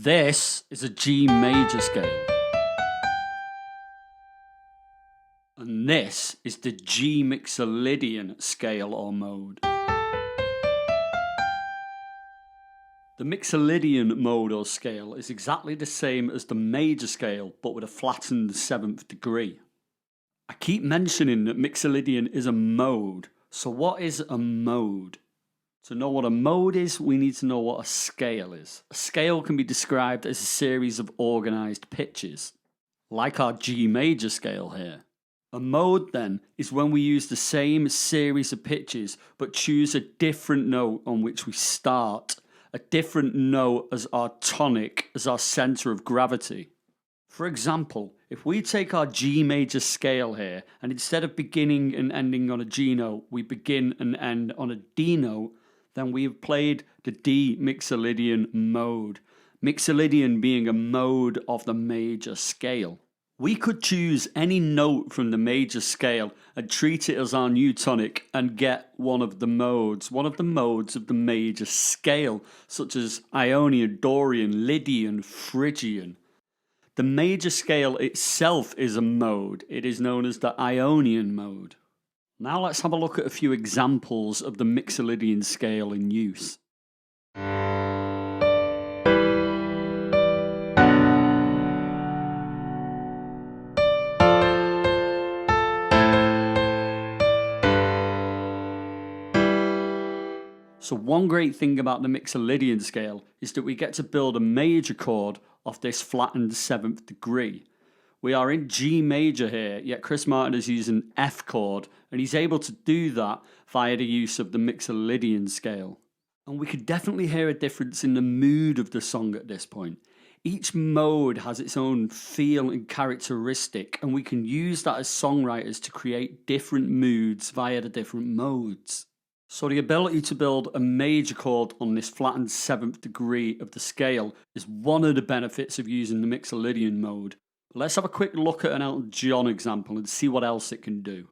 This is a G major scale. And this is the G mixolydian scale or mode. The mixolydian mode or scale is exactly the same as the major scale, but with a flattened 7th degree. I keep mentioning that mixolydian is a mode. So what is a mode? To know what a mode is, we need to know what a scale is. A scale can be described as a series of organised pitches, like our G major scale here. A mode then is when we use the same series of pitches but choose a different note on which we start, a different note as our tonic, as our centre of gravity. For example, if we take our G major scale here and instead of beginning and ending on a G note, we begin and end on a D note, then we have played the D mixolydian mode, mixolydian being a mode of the major scale. We could choose any note from the major scale and treat it as our new tonic and get one of the modes of the major scale, such as Ionian, Dorian, Lydian, Phrygian. The major scale itself is a mode. It is known as the Ionian mode. Now let's have a look at a few examples of the mixolydian scale in use. So one great thing about the mixolydian scale is that we get to build a major chord off this flattened 7th degree. We are in G major here, yet Chris Martin is using an F chord, and he's able to do that via the use of the mixolydian scale. And we could definitely hear a difference in the mood of the song at this point. Each mode has its own feel and characteristic, and we can use that as songwriters to create different moods via the different modes. So the ability to build a major chord on this flattened 7th degree of the scale is one of the benefits of using the mixolydian mode. Let's have a quick look at an Elton John example and see what else it can do.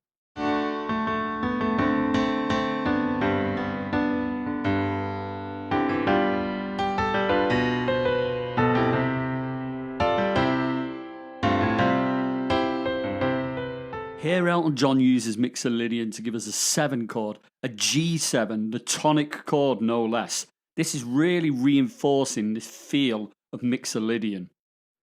Here Elton John uses mixolydian to give us a 7 chord, a G7, the tonic chord no less. This is really reinforcing this feel of mixolydian.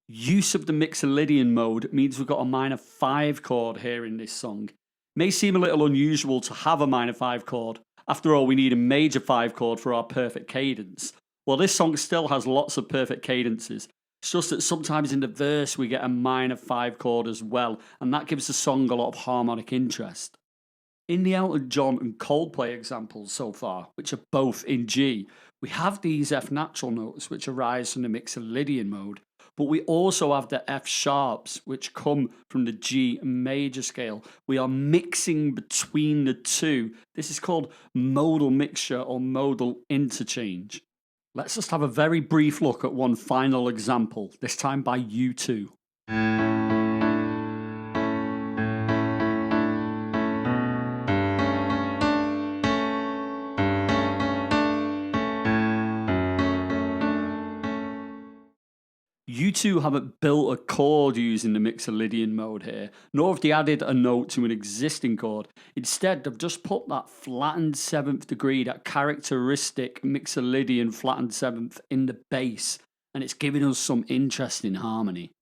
Use of the mixolydian mode means we've got a minor 5 chord here in this song. May seem a little unusual to have a minor 5 chord. After all, we need a major 5 chord for our perfect cadence. Well, this song still has lots of perfect cadences. It's just that sometimes in the verse we get a minor 5 chord as well, and that gives the song a lot of harmonic interest. In the Elton John and Coldplay examples so far, which are both in G, we have these F natural notes which arise from the mixolydian mode, but we also have the F sharps which come from the G major scale. We are mixing between the two. This is called modal mixture or modal interchange. Let's just have a very brief look at one final example, this time by U2. U2 haven't built a chord using the mixolydian mode here, nor have they added a note to an existing chord. Instead, they've just put that flattened 7th degree, that characteristic mixolydian flattened 7th in the bass, and it's giving us some interesting harmony.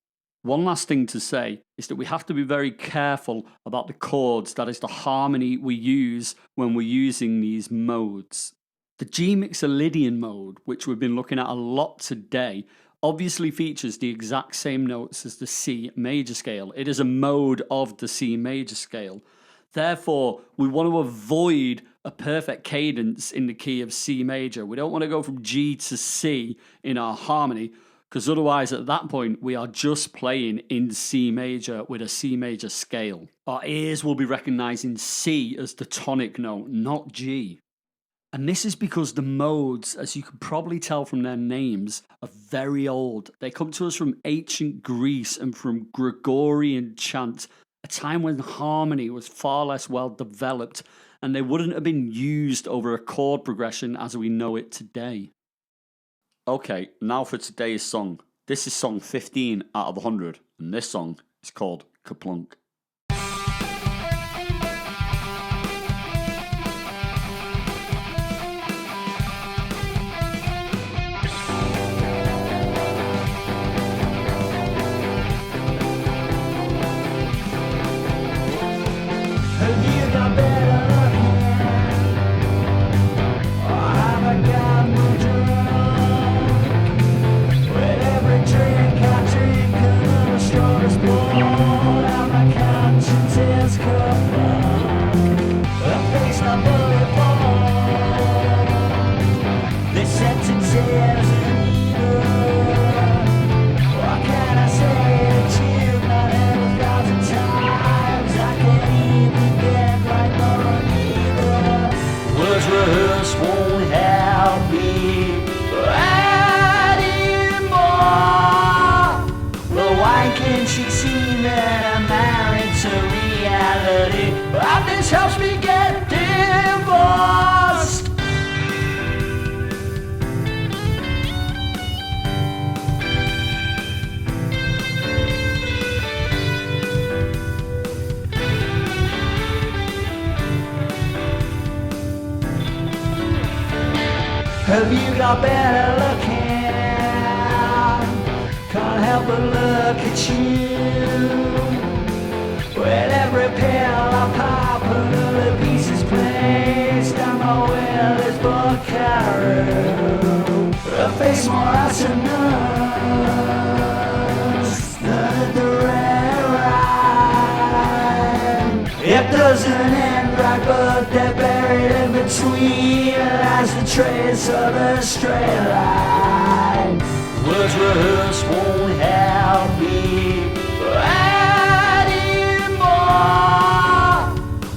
One last thing to say is that we have to be very careful about the chords, that is the harmony we use when we're using these modes. The G mixolydian mode, which we've been looking at a lot today, obviously features the exact same notes as the C major scale. It is a mode of the C major scale. Therefore, we want to avoid a perfect cadence in the key of C major. We don't want to go from G to C in our harmony, because otherwise at that point we are just playing in C major with a C major scale. Our ears will be recognizing C as the tonic note, not G. And this is because the modes, as you can probably tell from their names, are very old. They come to us from ancient Greece and from Gregorian chant, a time when harmony was far less well developed, and they wouldn't have been used over a chord progression as we know it today. Okay, now for today's song. This is song 15 out of 100, and this song is called Kerplunk. She seen that I'm married to reality, but this helps me get divorced. Have you got better looking? Can't help but look at you. With every pill I pop, another piece is placed on my will is buckaroo. A face more asinous than the red rhyme. It doesn't end right, but they're buried in between as the trace of a straight line. Words rehearsed won't help me anymore.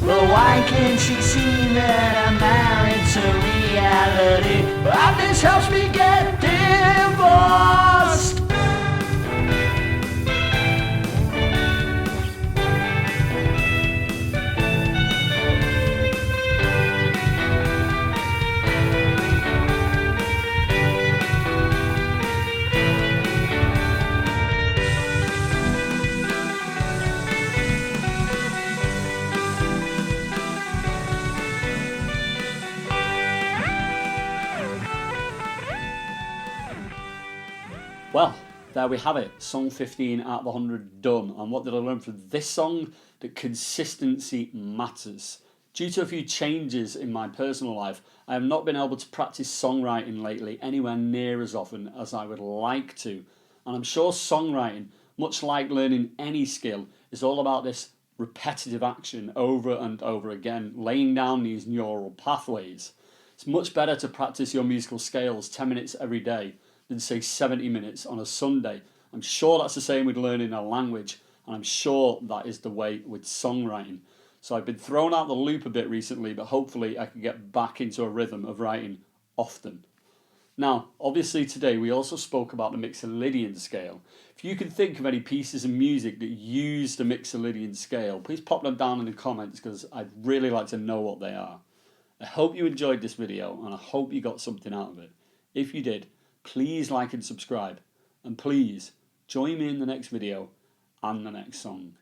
But why can't she see that I'm married to reality? But this helps me get divorced. Well, there we have it. Song 15 out of 100 done. And what did I learn from this song? That consistency matters. Due to a few changes in my personal life, I have not been able to practice songwriting lately anywhere near as often as I would like to. And I'm sure songwriting, much like learning any skill, is all about this repetitive action over and over again, laying down these neural pathways. It's much better to practice your musical scales 10 minutes every day than say 70 minutes on a Sunday. I'm sure that's the same with learning a language, and I'm sure that is the way with songwriting. So I've been thrown out the loop a bit recently, but hopefully I can get back into a rhythm of writing often. Now, obviously today we also spoke about the mixolydian scale. If you can think of any pieces of music that use the mixolydian scale, please pop them down in the comments because I'd really like to know what they are. I hope you enjoyed this video and I hope you got something out of it. If you did, please like and subscribe, and please join me in the next video and the next song.